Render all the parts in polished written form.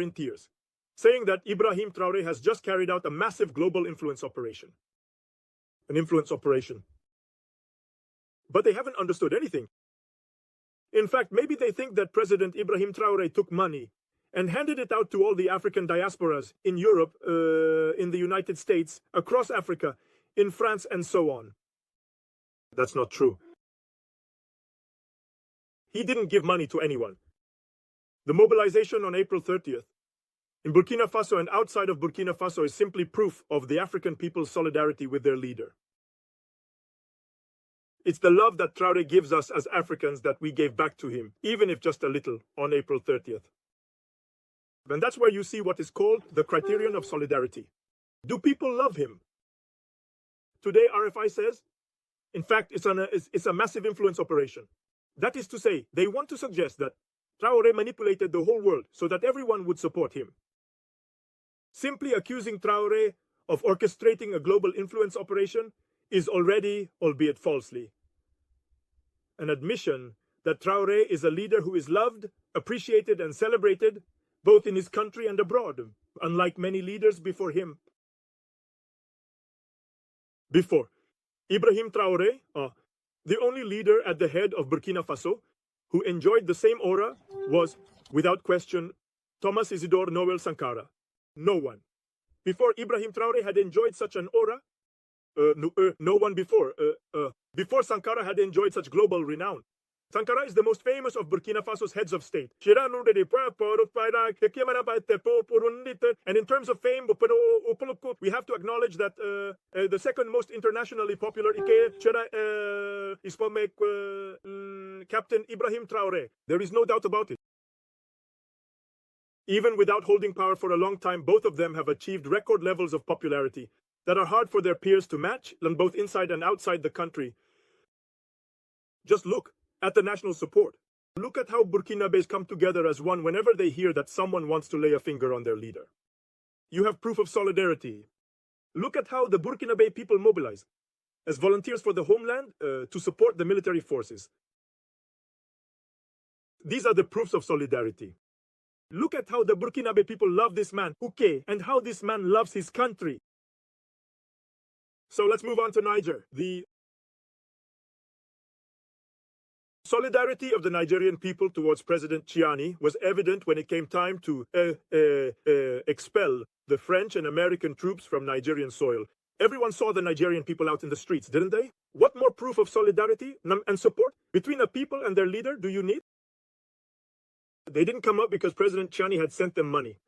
in tears, saying that Ibrahim Traoré has just carried out a massive global influence operation. An influence operation. But they haven't understood anything. In fact, maybe they think that President Ibrahim Traoré took money and handed it out to all the African diasporas in Europe, in the United States, across Africa, in France, and so on. That's not true. He didn't give money to anyone. The mobilization on April 30th in Burkina Faso and outside of Burkina Faso is simply proof of the African people's solidarity with their leader. It's the love that Traoré gives us as Africans that we gave back to him, even if just a little, on April 30th. And that's where you see what is called the criterion of solidarity. Do people love him? Today, RFI says, in fact, it's a massive influence operation. That is to say, they want to suggest that Traoré manipulated the whole world so that everyone would support him. Simply accusing Traoré of orchestrating a global influence operation is already, albeit falsely, an admission that Traoré is a leader who is loved, appreciated, and celebrated, both in his country and abroad, unlike many leaders before him. Before Ibrahim Traoré, the only leader at the head of Burkina Faso who enjoyed the same aura was, without question, Thomas Isidore Noel Sankara. No one. Before Ibrahim Traoré had enjoyed such an aura, no one before Sankara had enjoyed such global renown. Sankara is the most famous of Burkina Faso's heads of state. And in terms of fame, we have to acknowledge that the second most internationally popular is Captain Ibrahim Traoré. There is no doubt about it. Even without holding power for a long time, both of them have achieved record levels of popularity that are hard for their peers to match, both inside and outside the country. Just look at the national support. Look at how Burkinabés come together as one whenever they hear that someone wants to lay a finger on their leader. You have proof of solidarity. Look at how the Burkinabé people mobilize as volunteers for the homeland to support the military forces. These are the proofs of solidarity. Look at how the Burkinabé people love this man, Uke, and how this man loves his country. So let's move on to Niger. The solidarity of the Nigerian people towards President Chiani was evident when it came time to expel the French and American troops from Nigerian soil. Everyone saw the Nigerian people out in the streets, didn't they? What more proof of solidarity and support between a people and their leader do you need? They didn't come up because President Chiani had sent them money.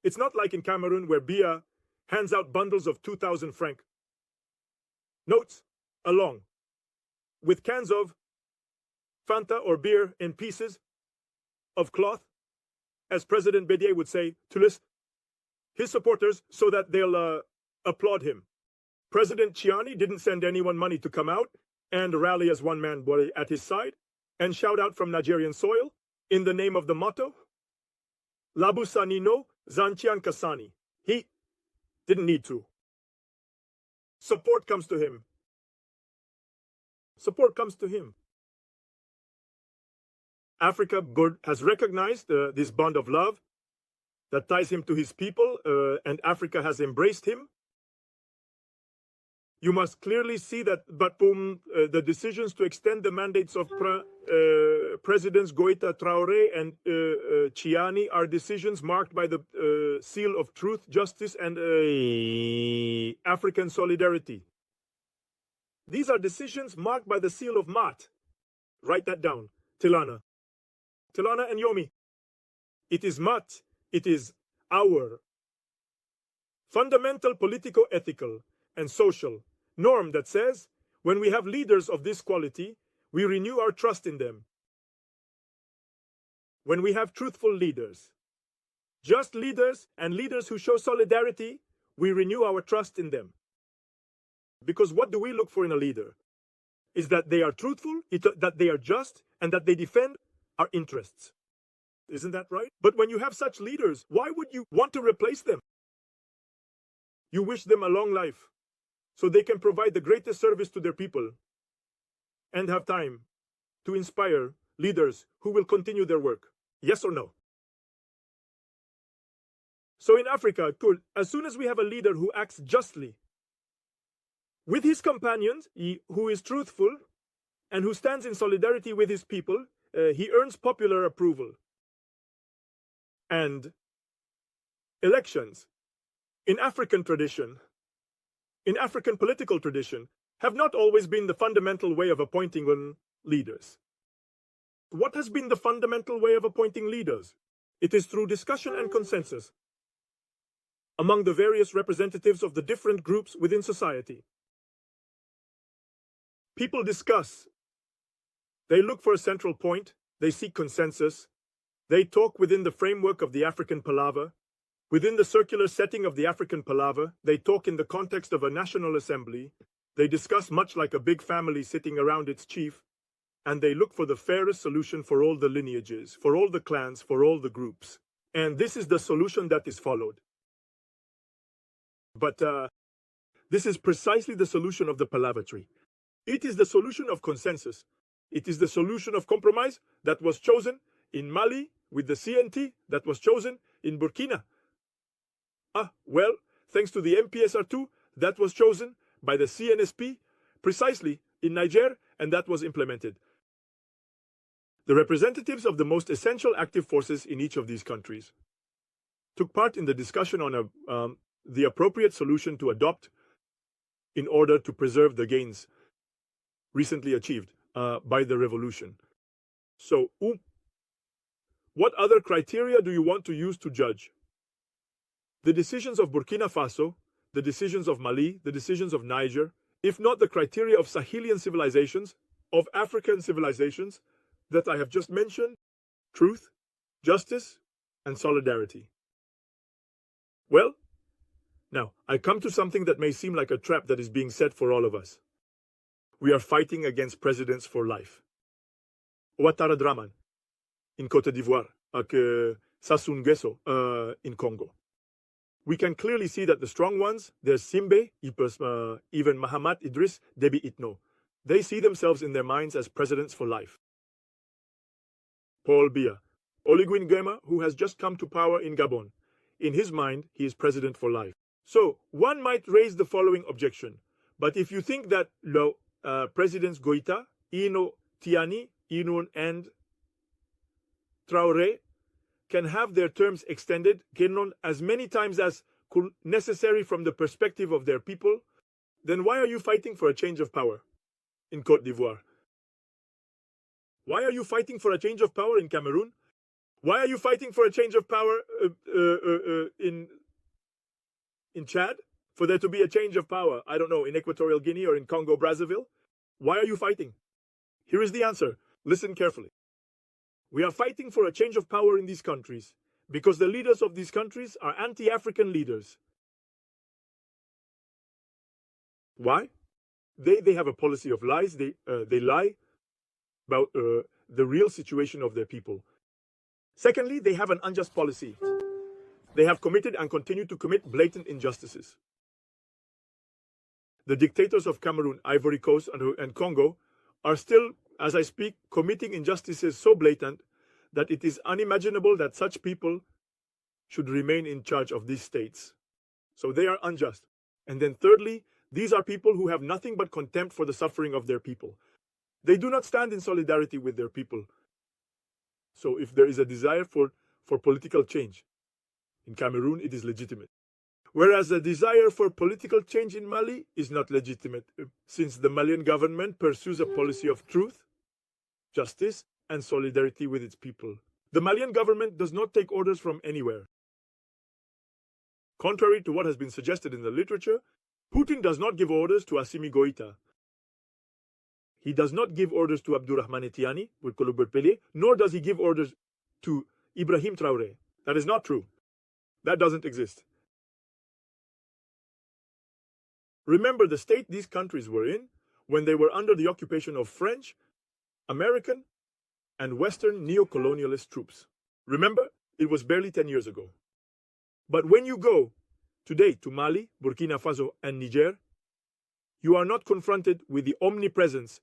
It's not like in Kamerun where Biya hands out bundles of 2,000 francs notes along with cans of Fanta or beer in pieces of cloth, as President Bédié would say, to list his supporters so that they'll applaud him. President Chiani didn't send anyone money to come out and rally as one man at his side and shout out from Nigerian soil in the name of the motto, Labusanino Zanchian Kasani. He didn't need to. Support comes to him. Support comes to him. Africa has recognized this bond of love that ties him to his people, and Africa has embraced him. You must clearly see that the decisions to extend the mandates of Presidents Goïta Traoré and Chiani are decisions marked by the seal of truth, justice, and African solidarity. These are decisions marked by the seal of Mat. Write that down. Tilana and Yomi. It is Mat. It is our fundamental political, ethical, and social norm that says when we have leaders of this quality, we renew our trust in them. When we have truthful leaders, just leaders, and leaders who show solidarity, we renew our trust in them. Because what do we look for in a leader? Is that they are truthful, that they are just, and that they defend our interests. Isn't that right? But when you have such leaders, why would you want to replace them? You wish them a long life so they can provide the greatest service to their people and have time to inspire leaders who will continue their work. Yes or no? So in Africa, as soon as we have a leader who acts justly with his companions, who is truthful, and who stands in solidarity with his people, he earns popular approval. And elections, in African tradition, in African political tradition, have not always been the fundamental way of appointing leaders. What has been the fundamental way of appointing leaders? It is through discussion and consensus among the various representatives of the different groups within society. People discuss. They look for a central point. They seek consensus. They talk within the framework of the African palaver. Within the circular setting of the African palaver, they talk in the context of a national assembly. They discuss much like a big family sitting around its chief, and they look for the fairest solution for all the lineages, for all the clans, for all the groups. And this is the solution that is followed. But this is precisely the solution of the palaver-tree. It is the solution of consensus. It is the solution of compromise that was chosen in Mali with the CNT, that was chosen in Burkina. Well, thanks to the MPSR2, that was chosen by the CNSP precisely in Niger, and that was implemented. The representatives of the most essential active forces in each of these countries took part in the discussion on the appropriate solution to adopt in order to preserve the gains recently achieved by the revolution. So, what other criteria do you want to use to judge? The decisions of Burkina Faso, the decisions of Mali, the decisions of Niger, if not the criteria of Sahelian civilizations, of African civilizations that I have just mentioned: truth, justice, and solidarity. Well, now I come to something that may seem like a trap that is being set for all of us. We are fighting against presidents for life. Ouattara Draman in Côte d'Ivoire, Sassou Nguesso in Congo. We can clearly see that the strong ones, there's Simbe, even Mahamat Idriss Déby Itno, they see themselves in their minds as presidents for life. Paul Biya, Oligui Nguema, who has just come to power in Gabon, in his mind, he is president for life. So, one might raise the following objection. But if you think that Presidents Goïta, Ino Tiani, Ino and Traoré can have their terms extended as many times as necessary from the perspective of their people, then why are you fighting for a change of power in Côte d'Ivoire? Why are you fighting for a change of power in Cameroon? Why are you fighting for a change of power in Chad? For there to be a change of power, I don't know, in Equatorial Guinea or in Congo, Brazzaville? Why are you fighting? Here is the answer. Listen carefully. We are fighting for a change of power in these countries because the leaders of these countries are anti-African leaders. Why? They have a policy of lies. They lie about the real situation of their people. Secondly, they have an unjust policy. They have committed and continue to commit blatant injustices. The dictators of Cameroon, Ivory Coast, and Congo are still, as I speak, committing injustices so blatant that it is unimaginable that such people should remain in charge of these states. So they are unjust. And then thirdly, these are people who have nothing but contempt for the suffering of their people. They do not stand in solidarity with their people. So if there is a desire for political change, in Cameroon it is legitimate. Whereas the desire for political change in Mali is not legitimate, since the Malian government pursues a policy of truth, justice, and solidarity with its people. The Malian government does not take orders from anywhere. Contrary to what has been suggested in the literature, Putin does not give orders to Assimi Goïta. He does not give orders to Abdourahmane Tiani, nor does he give orders to Ibrahim Traoré. That is not true. That doesn't exist. Remember the state these countries were in when they were under the occupation of French, American, and Western neo-colonialist troops. Remember, it was barely 10 years ago. But when you go today to Mali, Burkina Faso, and Niger, you are not confronted with the omnipresence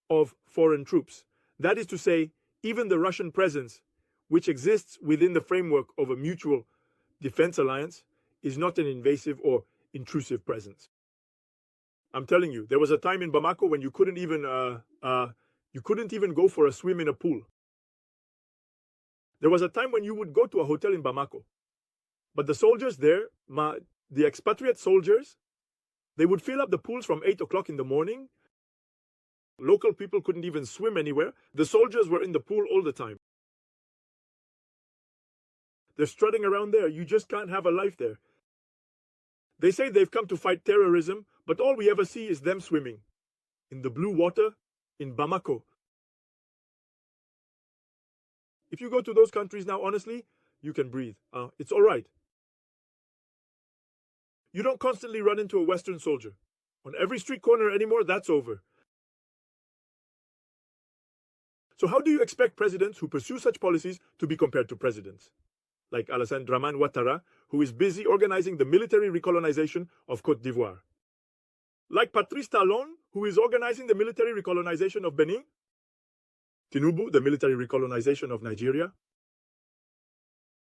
of foreign troops. That is to say, even the Russian presence, which exists within the framework of a mutual defense alliance is not an invasive or intrusive presence. I'm telling you, there was a time in Bamako when you couldn't even go for a swim in a pool. There was a time when you would go to a hotel in Bamako, but the soldiers there, the expatriate soldiers, they would fill up the pools from 8 o'clock in the morning. Local people couldn't even swim anywhere. The soldiers were in the pool all the time. They're strutting around there. You just can't have a life there. They say they've come to fight terrorism, but all we ever see is them swimming in the blue water in Bamako. If you go to those countries now, honestly, you can breathe. It's all right. You don't constantly run into a Western soldier on every street corner anymore. That's over. So how do you expect presidents who pursue such policies to be compared to presidents like Alassane Dramane Ouattara, who is busy organizing the military recolonization of Côte d'Ivoire? Like Patrice Talon, who is organizing the military recolonization of Benin? Tinubu, the military recolonization of Nigeria?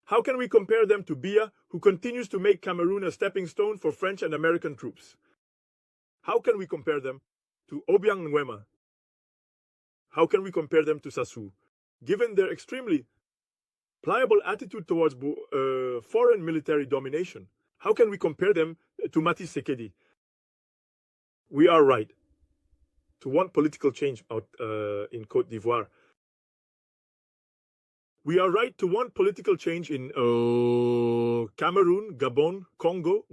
How can we compare them to Biya, who continues to make Kamerun a stepping stone for French and American troops? How can we compare them to Obiang Nguema? How can we compare them to Sassou, given their extremely pliable attitude towards foreign military domination? How can we compare them to Matis Sekedi? We are right to want political change out in Côte d'Ivoire. We are right to want political change in Cameroon, Gabon, Congo.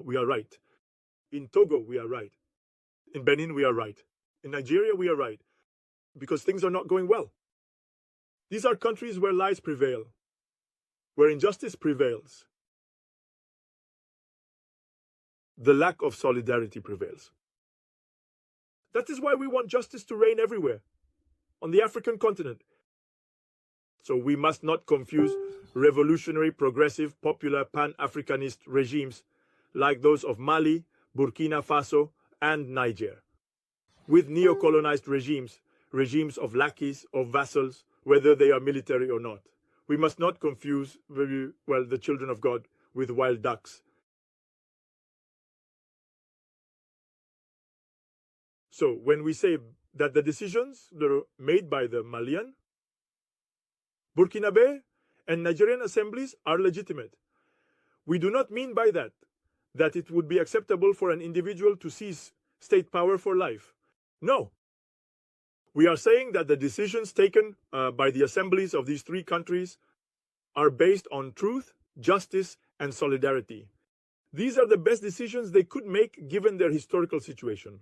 We are right. In Togo, we are right. In Benin, we are right. In Nigeria, we are right. Because things are not going well. These are countries where lies prevail, where injustice prevails. The lack of solidarity prevails. That is why we want justice to reign everywhere, on the African continent. So we must not confuse revolutionary, progressive, popular, pan-Africanist regimes like those of Mali, Burkina Faso, and Niger with neo-colonized regimes, regimes of lackeys or vassals, whether they are military or not. We must not confuse, the children of God with wild ducks. So when we say that the decisions that are made by the Malian, Burkinabe, and Nigerian assemblies are legitimate, we do not mean by that it would be acceptable for an individual to seize state power for life. No. We are saying that the decisions taken by the assemblies of these three countries are based on truth, justice, and solidarity. These are the best decisions they could make given their historical situation.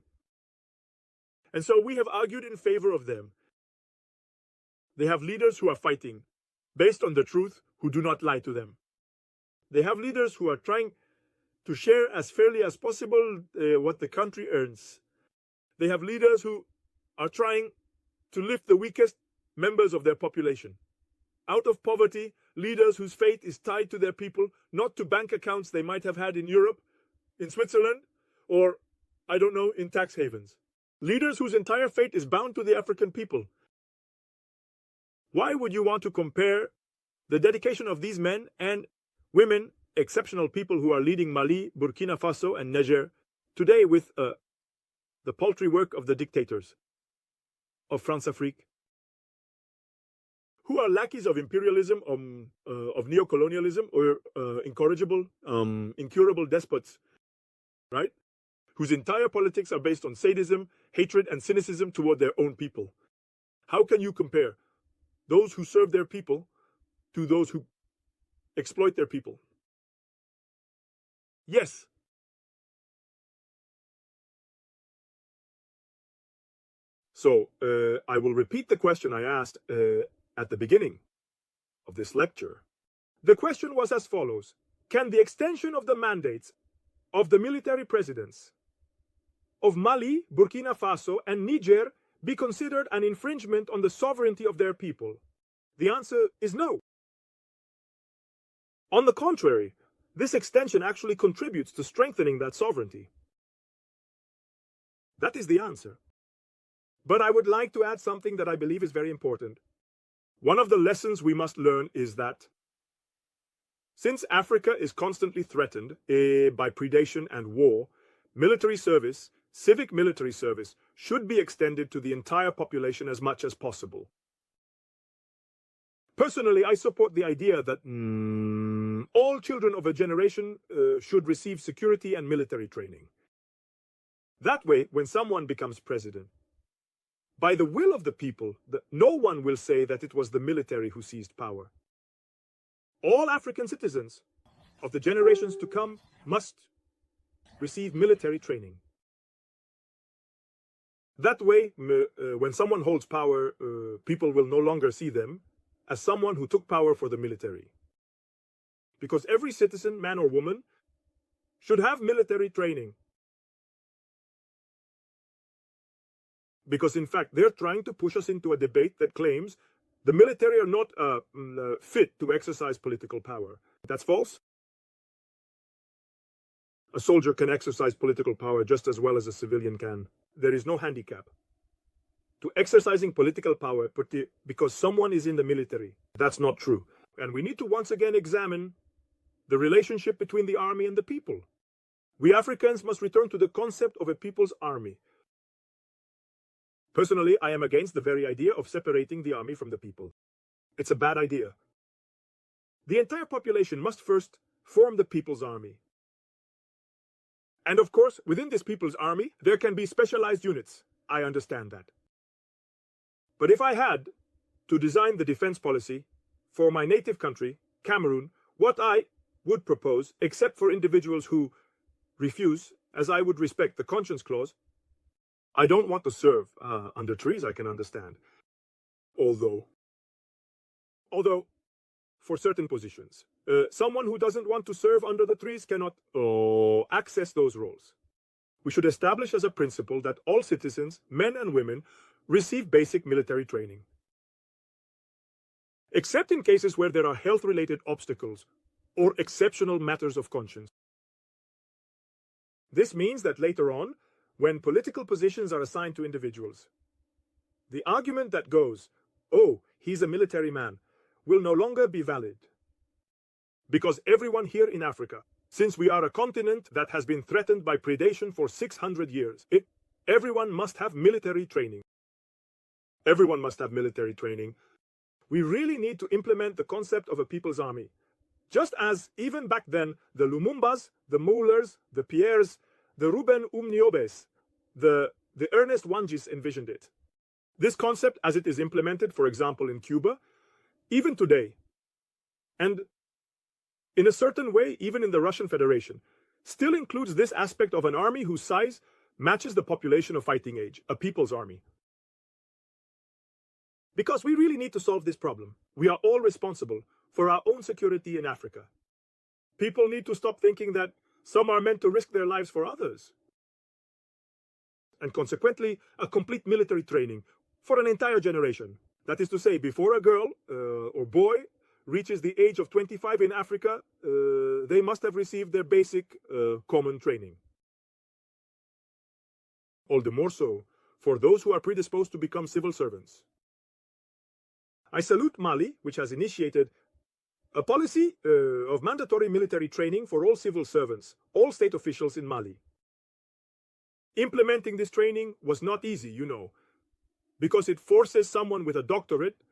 And so we have argued in favor of them. They have leaders who are fighting based on the truth, who do not lie to them. They have leaders who are trying to share as fairly as possible what the country earns. They have leaders who are trying to lift the weakest members of their population out of poverty, leaders whose fate is tied to their people, not to bank accounts they might have had in Europe, in Switzerland, or, I don't know, in tax havens. Leaders whose entire fate is bound to the African people. Why would you want to compare the dedication of these men and women, exceptional people who are leading Mali, Burkina Faso, and Niger today with the paltry work of the dictators of France-Afrique, who are lackeys of imperialism, of neocolonialism, or incorrigible, incurable despots, right? Whose entire politics are based on sadism, hatred, and cynicism toward their own people. How can you compare those who serve their people to those who exploit their people? Yes. So I will repeat the question I asked at the beginning of this lecture. The question was as follows: can the extension of the mandates of the military presidents of Mali, Burkina Faso, and Niger be considered an infringement on the sovereignty of their people? The answer is no. On the contrary, this extension actually contributes to strengthening that sovereignty. That is the answer. But I would like to add something that I believe is very important. One of the lessons we must learn is that Since Africa is constantly threatened by predation and war, military service, civic military service, should be extended to the entire population as much as possible. Personally, I support the idea that all children of a generation should receive security and military training. That way, when someone becomes president, by the will of the people, no one will say that it was the military who seized power. All African citizens of the generations to come must receive military training. That way, when someone holds power, people will no longer see them as someone who took power for the military. Because every citizen, man or woman, should have military training. Because in fact, they're trying to push us into a debate that claims the military are not fit to exercise political power. That's false. A soldier can exercise political power just as well as a civilian can. There is no handicap to exercising political power because someone is in the military. That's not true. And we need to once again examine the relationship between the army and the people. We Africans must return to the concept of a people's army. Personally, I am against the very idea of separating the army from the people. It's a bad idea. The entire population must first form the people's army. And of course, within this people's army, there can be specialized units. I understand that. But if I had to design the defense policy for my native country, Cameroon, what I would propose, except for individuals who refuse, as I would respect the conscience clause, I don't want to serve under trees, I can understand. Although, for certain positions, someone who doesn't want to serve under the trees cannot access those roles. We should establish as a principle that all citizens, men and women, receive basic military training. Except in cases where there are health-related obstacles or exceptional matters of conscience. This means that later on, when political positions are assigned to individuals, the argument that goes, "Oh, he's a military man," will no longer be valid. Because everyone here in Africa, since we are a continent that has been threatened by predation for 600 years, everyone must have military training. Everyone must have military training. We really need to implement the concept of a people's army. Just as even back then, the Lumumbas, the Moulers, the Pierres, the Ruben Umniobes, the Ernest Wangis envisioned it. This concept, as it is implemented, for example, in Cuba, even today, and in a certain way, even in the Russian Federation, still includes this aspect of an army whose size matches the population of fighting age, a people's army. Because we really need to solve this problem. We are all responsible for our own security in Africa. People need to stop thinking that some are meant to risk their lives for others. And consequently, a complete military training for an entire generation. That is to say, before a girl or boy reaches the age of 25 in Africa, they must have received their basic common training. All the more so for those who are predisposed to become civil servants. I salute Mali, which has initiated a policy of mandatory military training for all civil servants, all state officials in Mali. Implementing this training was not easy, you know, because it forces someone with a doctorate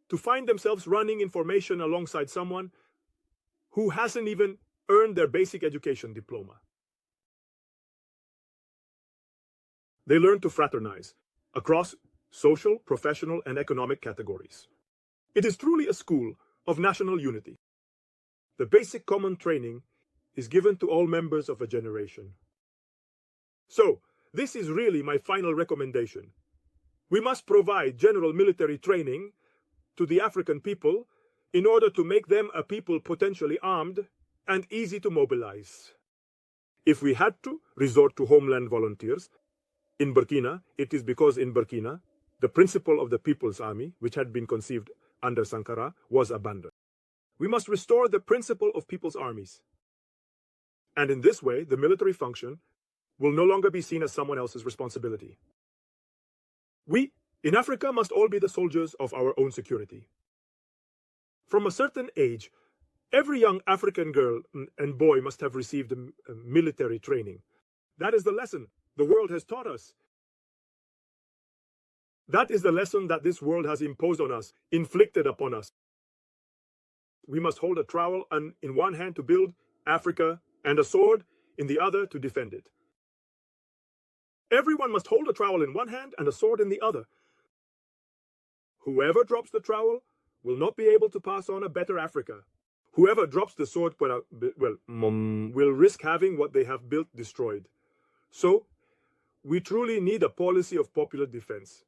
to find themselves running information alongside someone who hasn't even earned their basic education diploma. They learn to fraternize across social, professional, and economic categories. It is truly a school of national unity. The basic common training is given to all members of a generation. So, this is really my final recommendation. We must provide general military training to the African people in order to make them a people potentially armed and easy to mobilize. If we had to resort to homeland volunteers, in Burkina, it is because in Burkina, the principle of the People's Army, which had been conceived under Sankara, was abandoned. We must restore the principle of people's armies. And in this way, the military function will no longer be seen as someone else's responsibility. We, in Africa, must all be the soldiers of our own security. From a certain age, Every young African girl and boy must have received a military training. That is the lesson the world has taught us. That is the lesson that this world has imposed on us, inflicted upon us. We must hold a trowel in one hand to build Africa and a sword in the other to defend it. Everyone must hold a trowel in one hand and a sword in the other. Whoever drops the trowel will not be able to pass on a better Africa. Whoever drops the sword will risk having what they have built destroyed. So, we truly need a policy of popular defense.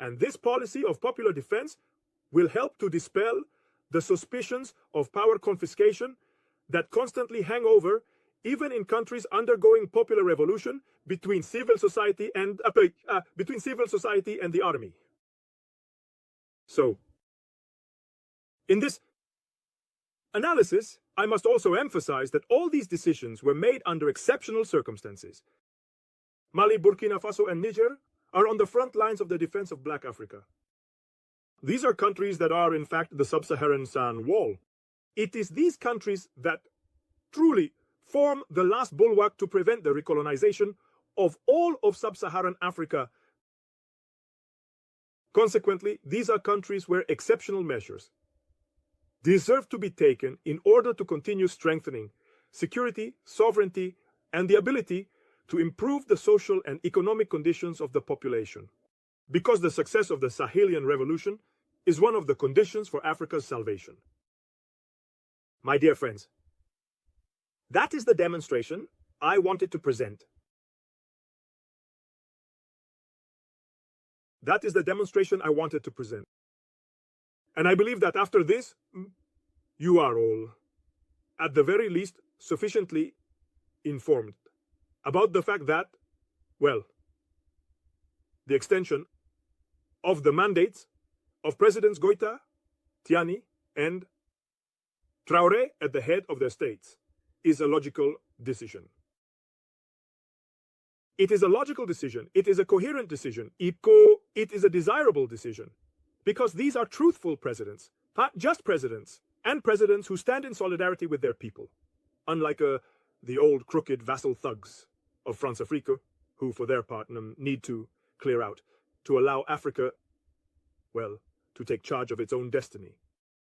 And this policy of popular defense will help to dispel the suspicions of power confiscation that constantly hang over even in countries undergoing popular revolution between civil society and the army. So, in this analysis, I must also emphasize that all these decisions were made under exceptional circumstances. Mali, Burkina Faso, and Niger are on the front lines of the defense of Black Africa. These are countries that are, in fact, the sub-Saharan Sahel wall. It is these countries that truly form the last bulwark to prevent the recolonization of all of sub-Saharan Africa. Consequently, these are countries where exceptional measures deserve to be taken in order to continue strengthening security, sovereignty, and the ability to improve the social and economic conditions of the population. Because the success of the Sahelian revolution is one of the conditions for Africa's salvation. My dear friends, that is the demonstration I wanted to present. That is the demonstration I wanted to present. And I believe that after this, you are all, at the very least, sufficiently informed about the fact that, well, the extension of the mandates of Presidents Goïta, Tiani, and Traoré at the head of their states is a logical decision. It is a logical decision. It is a coherent decision. It is a desirable decision. Because these are truthful presidents, not just presidents, and presidents who stand in solidarity with their people. Unlike the old crooked vassal thugs of France-Afrique, who for their part need to clear out to allow Africa, well, to take charge of its own destiny.